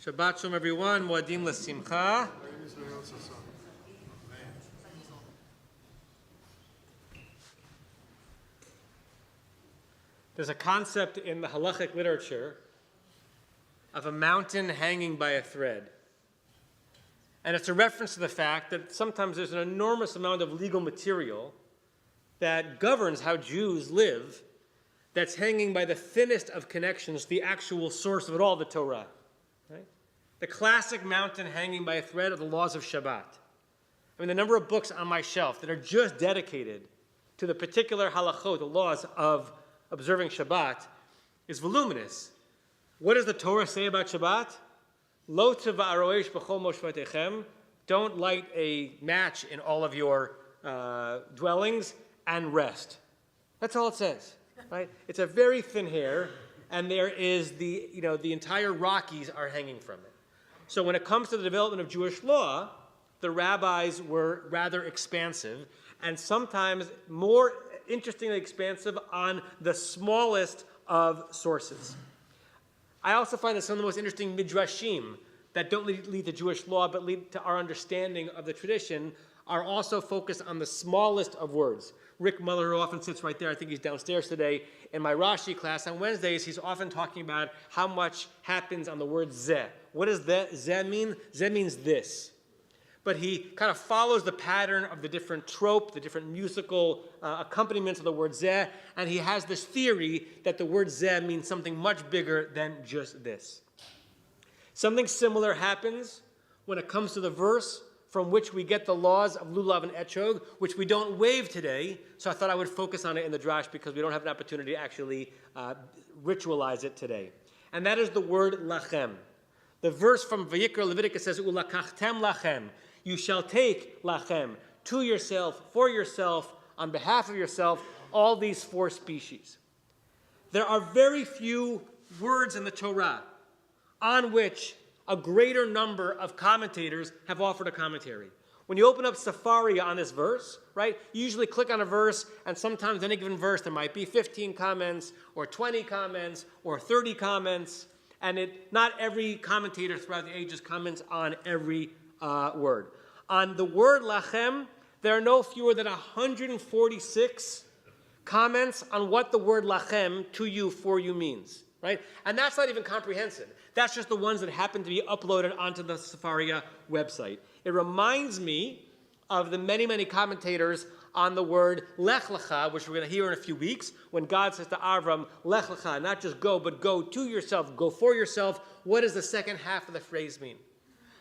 Shabbat Shalom, everyone. Moadim l'simcha. There's a concept in the halachic literature of a mountain hanging by a thread. And it's a reference to the fact that sometimes there's an enormous amount of legal material that governs how Jews live that's hanging by the thinnest of connections, the actual source of it all, the Torah. Right? The classic mountain hanging by a thread are the laws of Shabbat. I mean, the number of books on my shelf that are just dedicated to the particular halachot, the laws of observing Shabbat, is voluminous. What does the Torah say about Shabbat? Lo teva aroesh b'chol moshvatechem. Don't light a match in all of your dwellings and rest. That's all it says, right? It's a very thin hair, and there is the entire Rockies are hanging from it. So when it comes to the development of Jewish law, the rabbis were rather expansive, and sometimes more interestingly expansive on the smallest of sources. I also find that some of the most interesting midrashim that don't lead to Jewish law but lead to our understanding of the tradition are also focused on the smallest of words. Rick Muller, who often sits right there, I think he's downstairs today, in my Rashi class on Wednesdays, he's often talking about how much happens on the word zeh. What does zeh mean? Zeh means this. But he kind of follows the pattern of the different trope, the different musical accompaniments of the word zeh, and he has this theory that the word zeh means something much bigger than just this. Something similar happens when it comes to the verse from which we get the laws of lulav and etrog, which we don't wave today, so I thought I would focus on it in the drash because we don't have an opportunity to actually ritualize it today. And that is the word lachem. The verse from Vayikra Leviticus says, ulakachtem lachem. You shall take lachem, to yourself, for yourself, on behalf of yourself, all these four species. There are very few words in the Torah on which a greater number of commentators have offered a commentary. When you open up Sefaria on this verse, right, you usually click on a verse, and sometimes in any given verse there might be 15 comments, or 20 comments, or 30 comments, and not every commentator throughout the ages comments on every word. On the word lachem, there are no fewer than 146 comments on what the word lachem, to you, for you, means. Right? And that's not even comprehensive. That's just the ones that happen to be uploaded onto the Sefaria website. It reminds me of the many, many commentators on the word lech lecha, which we're going to hear in a few weeks, when God says to Avram, lech lecha, not just go, but go to yourself, go for yourself. What does the second half of the phrase mean?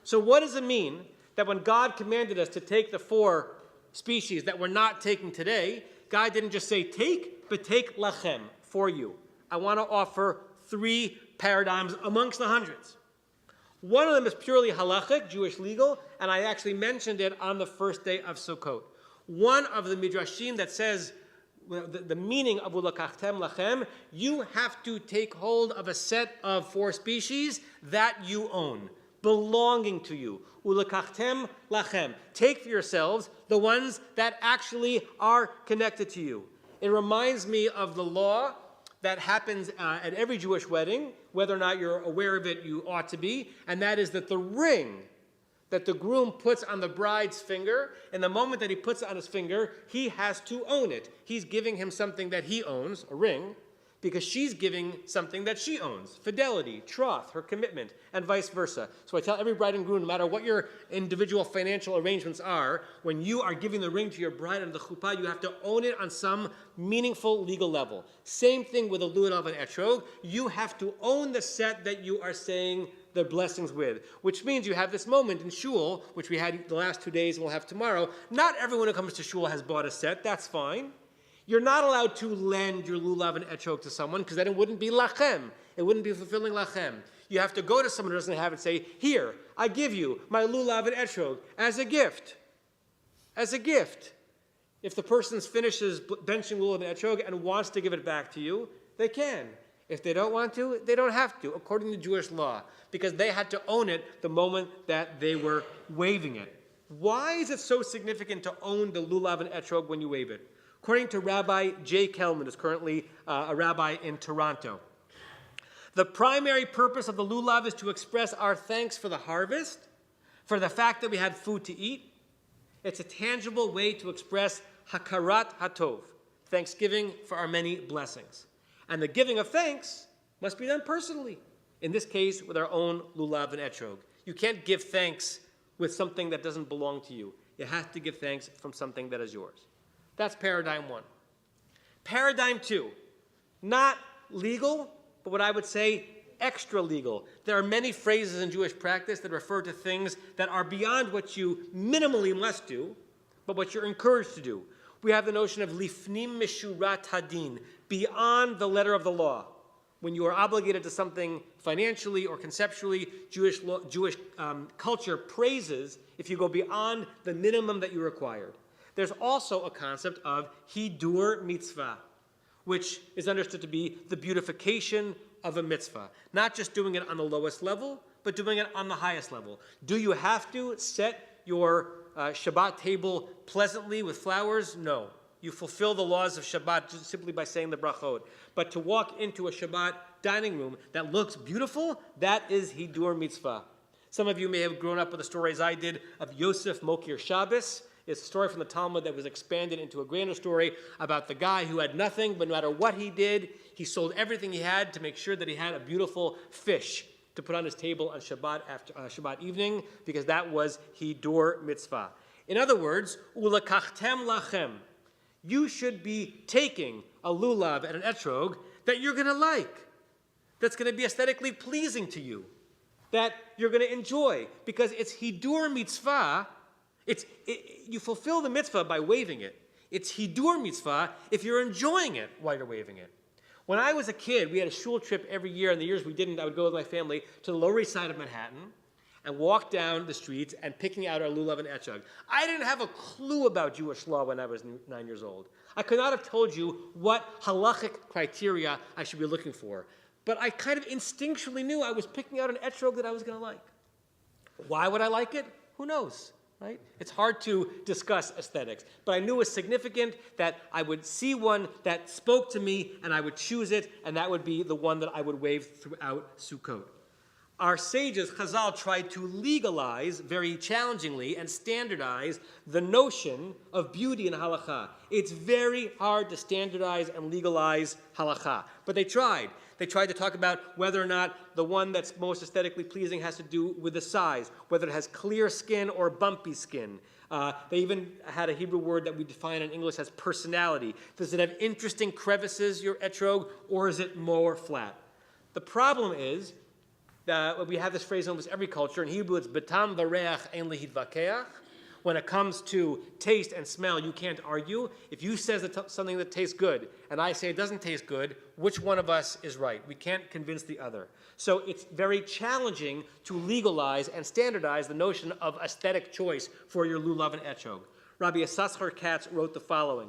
So what does it mean that when God commanded us to take the four species that we're not taking today, God didn't just say take, but take lachem, for you? I want to offer three paradigms amongst the hundreds. One of them is purely halachic, Jewish legal, and I actually mentioned it on the first day of Sukkot. One of the midrashim that says the meaning of ulakachtem lachem, you have to take hold of a set of four species that you own, belonging to you. Ulakachtem lachem. Take for yourselves the ones that actually are connected to you. It reminds me of the law that happens at every Jewish wedding, whether or not you're aware of it, you ought to be, and that is that the ring that the groom puts on the bride's finger, in the moment that he puts it on his finger, he has to own it. He's giving him something that he owns, a ring, because she's giving something that she owns, fidelity, troth, her commitment, and vice versa. So I tell every bride and groom, no matter what your individual financial arrangements are, when you are giving the ring to your bride under the chuppah, you have to own it on some meaningful legal level. Same thing with the lulav and etrog. You have to own the set that you are saying the blessings with, which means you have this moment in shul, which we had the last 2 days and we'll have tomorrow. Not everyone who comes to shul has bought a set. That's fine. You're not allowed to lend your lulav and etrog to someone because then it wouldn't be lachem. It wouldn't be fulfilling lachem. You have to go to someone who doesn't have it and say, here, I give you my lulav and etrog as a gift. As a gift. If the person finishes benching lulav and etrog and wants to give it back to you, they can. If they don't want to, they don't have to, according to Jewish law, because they had to own it the moment that they were waving it. Why is it so significant to own the lulav and etrog when you wave it? According to Rabbi J. Kelman, who's currently a rabbi in Toronto, The primary purpose of the lulav is to express our thanks for the harvest, for the fact that we had food to eat. It's a tangible way to express hakarat hatov, thanksgiving for our many blessings. And the giving of thanks must be done personally, in this case with our own lulav and etrog. You can't give thanks with something that doesn't belong to you. You have to give thanks from something that is yours. That's paradigm one. Paradigm two, not legal, but what I would say extra legal. There are many phrases in Jewish practice that refer to things that are beyond what you minimally must do, but what you're encouraged to do. We have the notion of lifnim mishurat hadin, beyond the letter of the law. When you are obligated to something financially or conceptually, Jewish culture praises if you go beyond the minimum that you required. There's also a concept of hidur mitzvah, which is understood to be the beautification of a mitzvah. Not just doing it on the lowest level, but doing it on the highest level. Do you have to set your Shabbat table pleasantly with flowers? No. You fulfill the laws of Shabbat just simply by saying the brachot. But to walk into a Shabbat dining room that looks beautiful, that is hidur mitzvah. Some of you may have grown up with the stories I did of Yosef Mokir Shabbos. It's a story from the Talmud that was expanded into a grander story about the guy who had nothing, but no matter what he did, he sold everything he had to make sure that he had a beautiful fish to put on his table on Shabbat after Shabbat evening, because that was hidur mitzvah. In other words, ulakachtem lachem, you should be taking a lulav and an etrog that you're going to like, that's going to be aesthetically pleasing to you, that you're going to enjoy, because it's hidur mitzvah. You fulfill the mitzvah by waving it. It's hidur mitzvah if you're enjoying it while you're waving it. When I was a kid, we had a shul trip every year, and the years we didn't, I would go with my family to the Lower East Side of Manhattan and walk down the streets and picking out our lulav and etrog. I didn't have a clue about Jewish law when I was 9 years old. I could not have told you what halachic criteria I should be looking for. But I kind of instinctually knew I was picking out an etrog that I was going to like. Why would I like it? Who knows? Right? It's hard to discuss aesthetics, but I knew it was significant that I would see one that spoke to me and I would choose it, and that would be the one that I would wave throughout Sukkot. Our sages, Chazal, tried to legalize, very challengingly, and standardize the notion of beauty in halakha. It's very hard to standardize and legalize halakha, but they tried. They tried to talk about whether or not the one that's most aesthetically pleasing has to do with the size, whether it has clear skin or bumpy skin. They even had a Hebrew word that we define in English as personality. Does it have interesting crevices, your etrog, or is it more flat? The problem is that we have this phrase in almost every culture. In Hebrew, it's betam v'reach ein lehidvakeach. When it comes to taste and smell, you can't argue. If you say something that tastes good, and I say it doesn't taste good, which one of us is right? We can't convince the other. So it's very challenging to legalize and standardize the notion of aesthetic choice for your lulav and etrog. Rabbi Yisachar Katz wrote the following: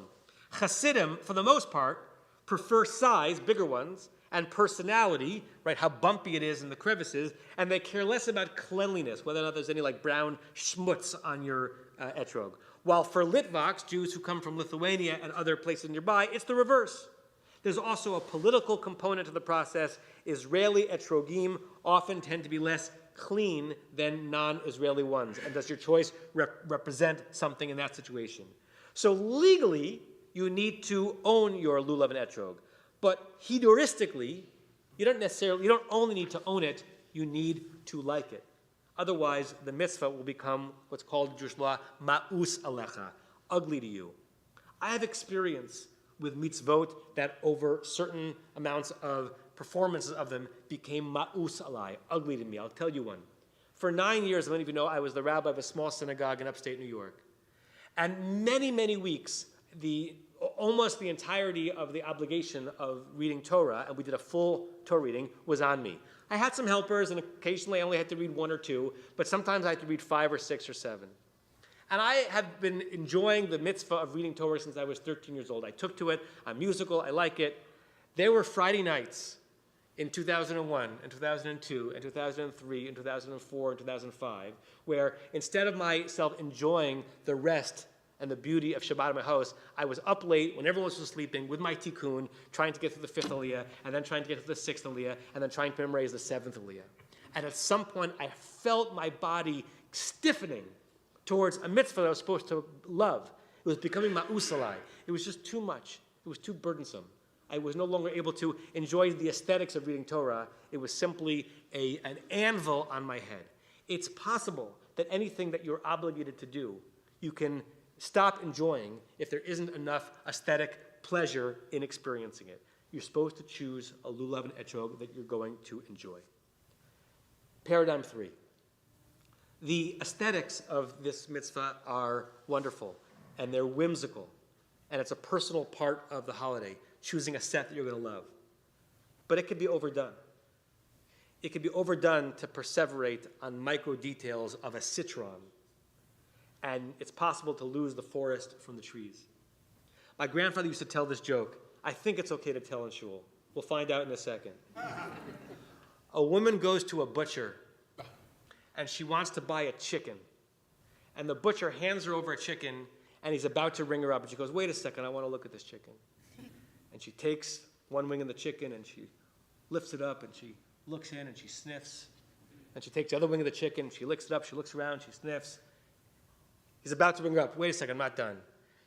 Hasidim, for the most part, prefer size, bigger ones, and personality, right, how bumpy it is in the crevices, and they care less about cleanliness, whether or not there's any like brown schmutz on your etrog. While for Litvaks, Jews who come from Lithuania and other places nearby, it's the reverse. There's also a political component to the process. Israeli etrogim often tend to be less clean than non-Israeli ones. And does your choice represent something in that situation? So legally, you need to own your lulav and etrog. But hedoristically, you don't only need to own it, you need to like it. Otherwise, the mitzvah will become what's called in Jewish law, ma'us alecha, ugly to you. I have experience with mitzvot that over certain amounts of performances of them became ma'us alai, ugly to me. I'll tell you one. For 9 years, many of you know, I was the rabbi of a small synagogue in upstate New York. And many, many weeks, almost the entirety of the obligation of reading Torah, and we did a full Torah reading, was on me. I had some helpers, and occasionally I only had to read 1 or 2, but sometimes I had to read 5 or 6 or 7. And I have been enjoying the mitzvah of reading Torah since I was 13 years old. I took to it. I'm musical. I like it. There were Friday nights in 2001, and 2002, and 2003, and 2004, and 2005, where instead of myself enjoying the rest and the beauty of Shabbat in my house, I was up late when everyone was sleeping with my tikkun, trying to get through the 5th aliyah, and then trying to get through the 6th aliyah, and then trying to memorize the 7th aliyah. And at some point, I felt my body stiffening towards a mitzvah that I was supposed to love. It was becoming ma'usalai. It was just too much. It was too burdensome. I was no longer able to enjoy the aesthetics of reading Torah. It was simply an anvil on my head. It's possible that anything that you're obligated to do, you can stop enjoying if there isn't enough aesthetic pleasure in experiencing it. You're supposed to choose a lulav and etrog that you're going to enjoy. Paradigm 3. The aesthetics of this mitzvah are wonderful, and they're whimsical, and it's a personal part of the holiday, choosing a set that you're going to love. But it can be overdone. It can be overdone to perseverate on micro details of a citron, and it's possible to lose the forest from the trees. My grandfather used to tell this joke. I think it's okay to tell in shul. We'll find out in a second. A woman goes to a butcher, and she wants to buy a chicken. And the butcher hands her over a chicken, and he's about to ring her up. And she goes, wait a second, I want to look at this chicken. And she takes one wing of the chicken, and she lifts it up, and she looks in, and she sniffs. And she takes the other wing of the chicken, she lifts it up, she looks around, she sniffs. He's about to ring her up. Wait a second, I'm not done.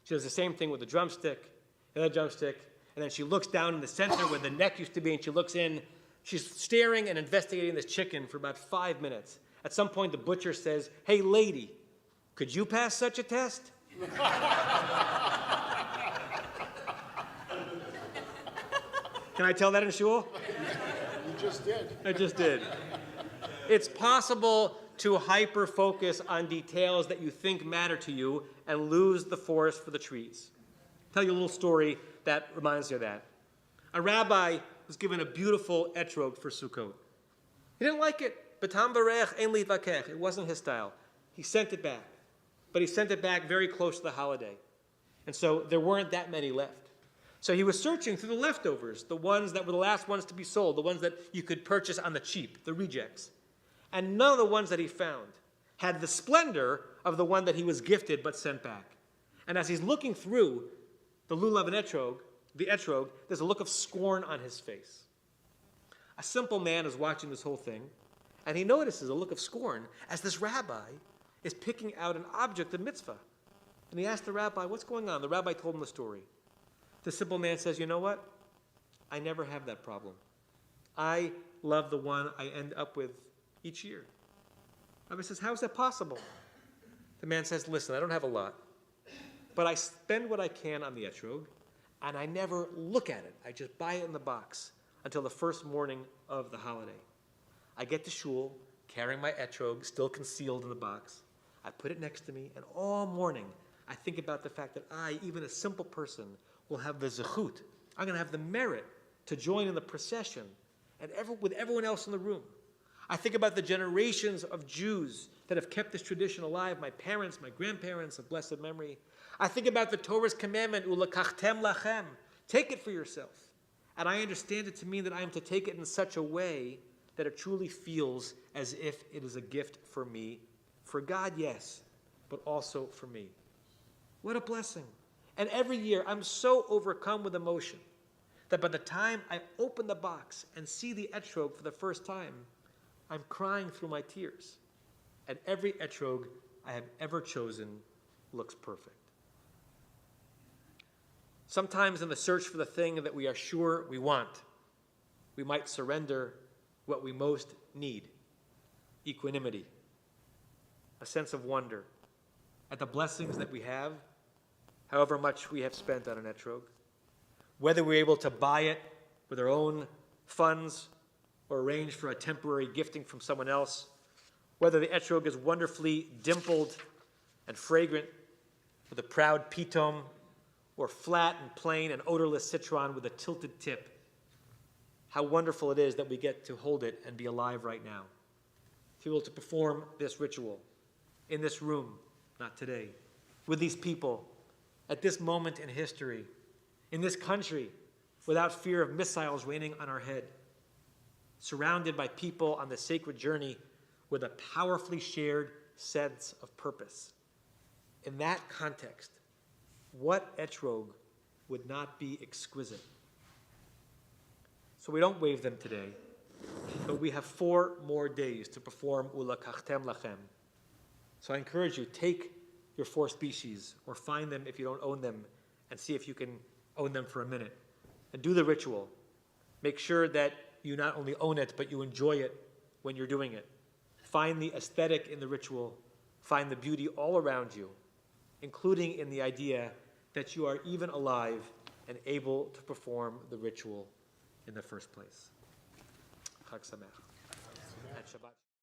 She does the same thing with the drumstick, another drumstick, and then she looks down in the center where the neck used to be, and she looks in. She's staring and investigating this chicken for about 5 minutes. At some point, the butcher says, hey, lady, could you pass such a test? Can I tell that in shul? You just did. I just did. It's possible to hyper-focus on details that you think matter to you and lose the forest for the trees. I'll tell you a little story that reminds me of that. A rabbi was given a beautiful etrog for Sukkot. He didn't like it. B'tam varech ein livakech. It wasn't his style. He sent it back. But he sent it back very close to the holiday. And so there weren't that many left. So he was searching through the leftovers, the ones that were the last ones to be sold, the ones that you could purchase on the cheap, the rejects. And none of the ones that he found had the splendor of the one that he was gifted but sent back. And as he's looking through the lulav and etrog, there's a look of scorn on his face. A simple man is watching this whole thing, and he notices a look of scorn as this rabbi is picking out an object of mitzvah. And he asked the rabbi, what's going on? The rabbi told him the story. The simple man says, you know what? I never have that problem. I love the one I end up with each year. The rabbi says, how is that possible? The man says, listen, I don't have a lot, but I spend what I can on the etrog, and I never look at it. I just buy it in the box until the first morning of the holiday. I get to shul, carrying my etrog, still concealed in the box. I put it next to me, and all morning I think about the fact that I, even a simple person, will have the zechut. I'm going to have the merit to join in the procession and with everyone else in the room. I think about the generations of Jews that have kept this tradition alive, my parents, my grandparents of blessed memory. I think about the Torah's commandment, ulakachtem lachem, take it for yourself. And I understand it to mean that I am to take it in such a way that it truly feels as if it is a gift for me. For God, yes, but also for me. What a blessing. And every year, I'm so overcome with emotion that by the time I open the box and see the etrog for the first time, I'm crying through my tears. And every etrog I have ever chosen looks perfect. Sometimes in the search for the thing that we are sure we want, we might surrender what we most need: equanimity, a sense of wonder at the blessings that we have, however much we have spent on an etrog, whether we're able to buy it with our own funds or arrange for a temporary gifting from someone else, whether the etrog is wonderfully dimpled and fragrant with a proud pitom, or flat and plain and odorless citron with a tilted tip. How wonderful it is that we get to hold it and be alive right now, to be able to perform this ritual in this room, not today, with these people, at this moment in history, in this country, without fear of missiles raining on our head, surrounded by people on the sacred journey with a powerfully shared sense of purpose. In that context, What etrog would not be exquisite? So we don't wave them today, but we have 4 more days to perform ulakachtem lachem. So I encourage you, take your 4 species, or find them if you don't own them, and see if you can own them for a minute. And do the ritual. Make sure that you not only own it, but you enjoy it when you're doing it. Find the aesthetic in the ritual. Find the beauty all around you, including in the idea that you are even alive and able to perform the ritual in the first place. Chag Sameach. And Shabbat.